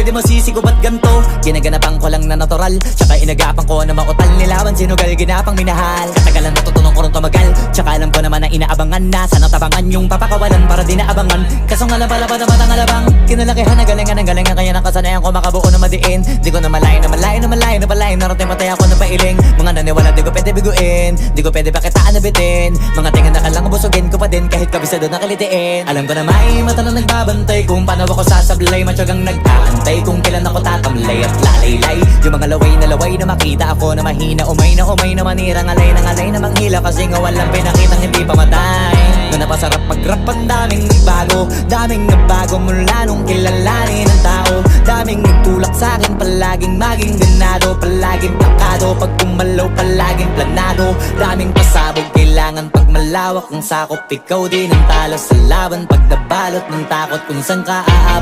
di mo sisigo ba't ganto? Ginaganapan ko lang na natural, tsaka inagapan ko na mautal. Nilawan sinugal, ginapang minahal. Katagalan natutunan ko rin tumagal, tsaka alam ko naman na inaabangan na sana tabangan yung papakawalan para di naabangan. Kaso nga lang pala pa naman ang alabang kinalakihan na galingan kaya nakasanayan ko makabuo na madiin. Di ko na malayo na malayo na malayo na palayo. Narating patay ako na pailing. Mga naniwala di ko pwede biguin, di ko pwede pakitaan na bitin. Mga tingan na kalang busugin ko pa din kahit kabisado na kalitiin. Alam ko na may mata na nagbabantay kung paano ako sasablay. Matyagang nag-aantay kung kailan ako tatamlay at lalaylay. Yung mga laway na makita ako na mahina. Umay na manira, ngalay na manghila. Kasi nga walang pinakitang hindi pamatay. Na napasarap mag-rap ang daming nagbago mula nung kilalanin ang tao. Daming nagtulak sa'kin, palaging maging ganado. Palaging plakado, pag kumalaw palaging planado. Daming pasabog, kailangan pag malawak ang sakop. Ikaw din ang talo sa laban pag nabalot ng takot kung saan ka aabot.